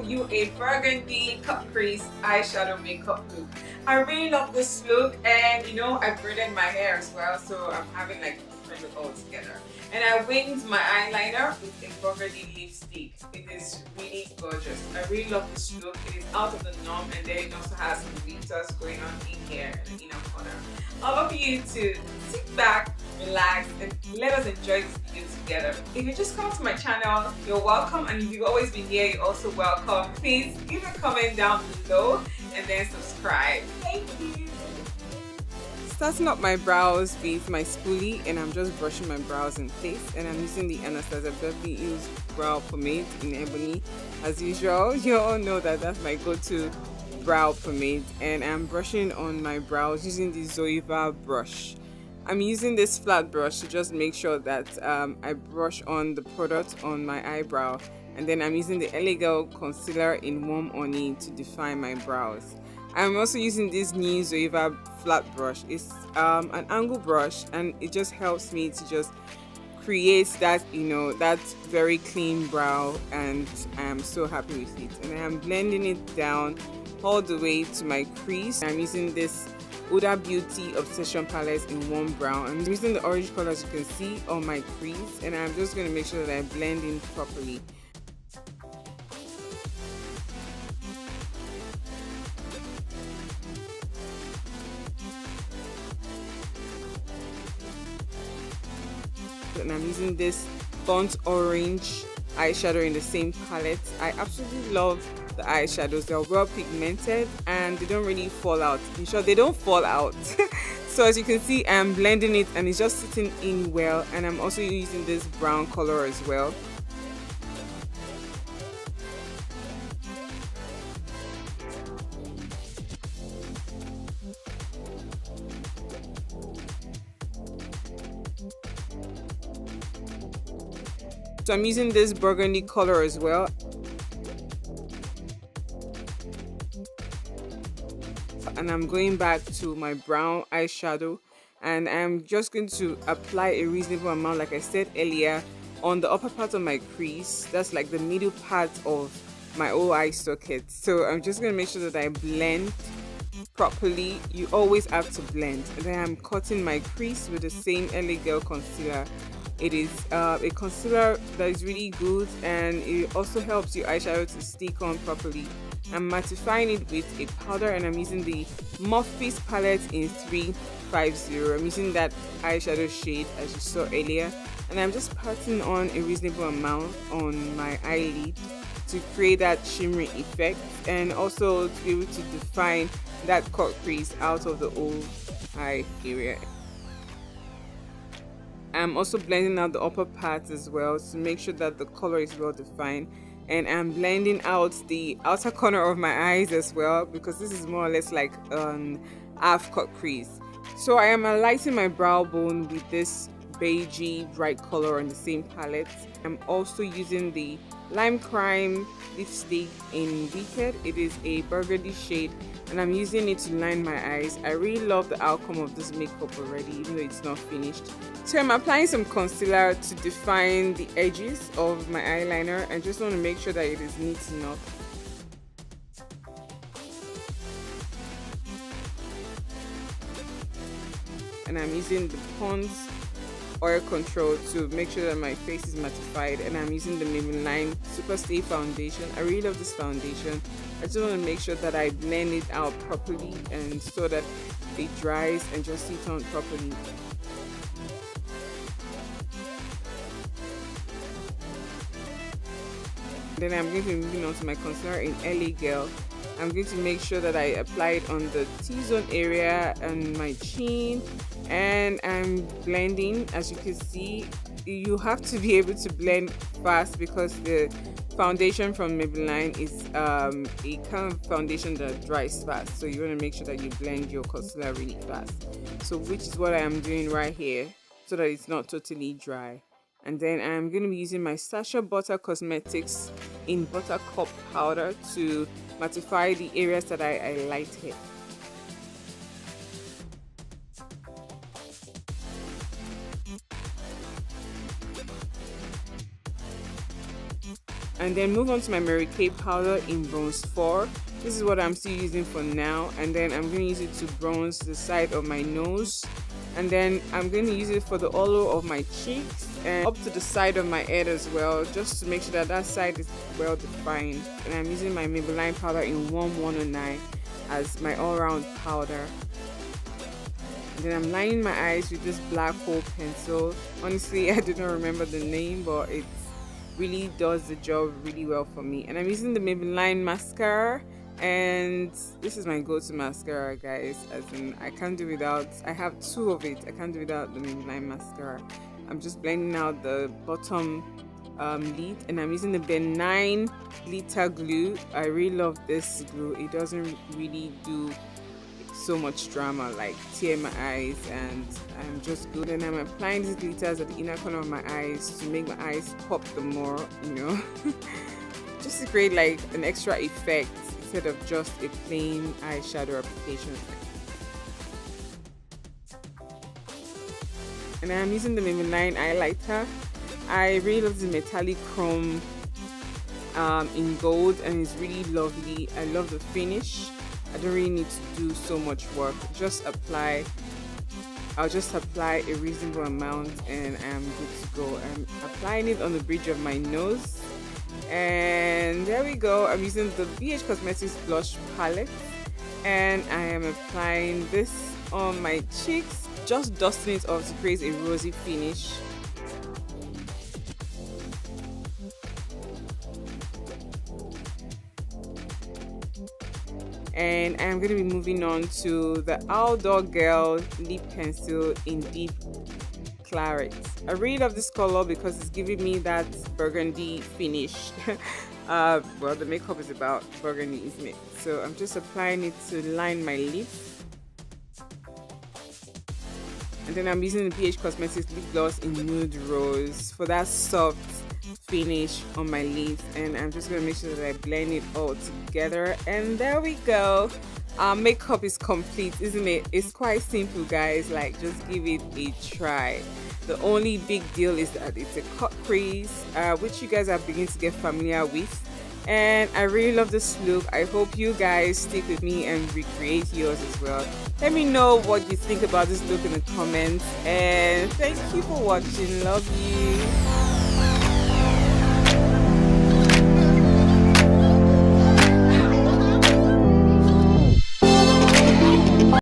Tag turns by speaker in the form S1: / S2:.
S1: you a burgundy cut crease eyeshadow makeup look. I really love this look, and you know, I braided my hair as well, so I'm having like a different look all together. And I winged my eyeliner with a burgundy lipstick. It is really gorgeous. I really love this look. It is out of the norm, and then it also has some glitters going on in here in the inner corner. I love you to sit back, relax, and let us enjoy this video together. If you just come to my channel, you're welcome, and if you've always been here, you're also welcome. Please give a comment down below and then subscribe. Thank you. Starting up my brows with my spoolie, and I'm just brushing my brows in place, and I'm using the Anastasia Beverly brow pomade in ebony. As usual, you all know that that's my go-to brow pomade, and I'm brushing on my brows using the Zoeva brush. I'm using this flat brush to just make sure that I brush on the product on my eyebrow, and then I'm using the LA Girl concealer in Warm Honey to define my brows. I'm also using this new Zoeva flat brush. It's an angle brush, and it just helps me to just create that, you know, that very clean brow, and I'm so happy with it. And I'm blending it down all the way to my crease. I'm using this Huda Beauty Obsession palette in warm brown. I'm using the orange color, as you can see, on my crease, and I'm just going to make sure that I blend in properly. And I'm using this burnt orange eyeshadow in the same palette. I absolutely love the eyeshadows. They're well pigmented and they don't really fall out. In short, they don't fall out. So as you can see, I'm blending it and it's just sitting in well, and I'm also using this brown color as well. So I'm using this burgundy color as well. And I'm going back to my brown eyeshadow, and I'm just going to apply a reasonable amount, like I said earlier, on the upper part of my crease. That's like the middle part of my whole eye socket. So I'm just going to make sure that I blend properly. You always have to blend. And then I'm cutting my crease with the same LA Girl concealer. It is a concealer that is really good, and it also helps your eyeshadow to stick on properly. I'm mattifying it with a powder, and I'm using the Morphe's palette in 350. I'm using that eyeshadow shade as you saw earlier, and I'm just patting on a reasonable amount on my eyelid to create that shimmery effect, and also to be able to define that cut crease out of the whole eye area. I'm also blending out the upper part as well to make sure that the color is well defined, and I'm blending out the outer corner of my eyes as well, because this is more or less like an half cut crease. So I am highlighting my brow bone with this beigey bright color on the same palette. I'm also using the Limecrime lipstick in Wicked. It is a burgundy shade, and I'm using it to line my eyes. I really love the outcome of this makeup already, even though it's not finished. So I'm applying some concealer to define the edges of my eyeliner. I just want to make sure that it is neat enough. And I'm using the Pond's oil control to make sure that my face is mattified, and I'm using the Maybelline Superstay foundation. I really love this foundation. I just want to make sure that I blend it out properly, and so that it dries and just sits on properly. Then I'm going to be moving on to my concealer in LA Girl. I'm going to make sure that I apply it on the T-zone area and my chin, and I'm blending. As you can see, you have to be able to blend fast because the foundation from Maybelline is a kind of foundation that dries fast, so you want to make sure that you blend your concealer really fast. So which is what I am doing right here, so that it's not totally dry. And then I'm going to be using my Bhcosmetics in Buttercup powder to mattify the areas that I highlighted. and then move on to my Mary Kay powder in bronze 4. This is what I'm still using for now, and then I'm going to use it to bronze the side of my nose, and then I'm going to use it for the hollow of my cheeks and up to the side of my head as well, just to make sure that that side is well defined. And I'm using my Maybelline powder in warm 109 as my all-round powder. And then I'm lining my eyes with this black hole pencil. Honestly, I do not remember the name, but it really does the job really well for me. And I'm using the Maybelline mascara, and this is my go-to mascara, guys, as in I can't do without. I have 2 of it. I can't do without the Maybelline mascara. I'm just blending out the bottom lid, and I'm using the benign glitter glue. I really love this glue. It doesn't really do so much drama like tear my eyes, and I'm just good. And I'm applying these glitters at the inner corner of my eyes to make my eyes pop the more, you know, just to create like an extra effect instead of just a plain eyeshadow application. And I'm using the Maybelline highlighter. I really love the metallic chrome in gold, and it's really lovely. I love the finish. I don't really need to do so much work. I'll just apply a reasonable amount and I'm good to go. I'm applying it on the bridge of my nose, and there we go. I'm using the Bhcosmetics blush palette, and I am applying this on my cheeks, just dusting it off to create a rosy finish. And I'm going to be moving on to the Outdoor Girl lip pencil in deep claret. I really love this color because it's giving me that burgundy finish. Well, the makeup is about burgundy, isn't it? So I'm just applying it to line my lip. And then I'm using the Bhcosmetics lip gloss in Nude Rose for that soft finish on my lips, and I'm just gonna make sure that I blend it all together, and there we go. Our makeup is complete, isn't it? It's quite simple, guys. Like, just give it a try. The only big deal is that it's a cut crease, which you guys are beginning to get familiar with, and I really love this look. I hope you guys stick with me and recreate yours as well. Let me know what you think about this look in the comments, and thank you for watching. Love you.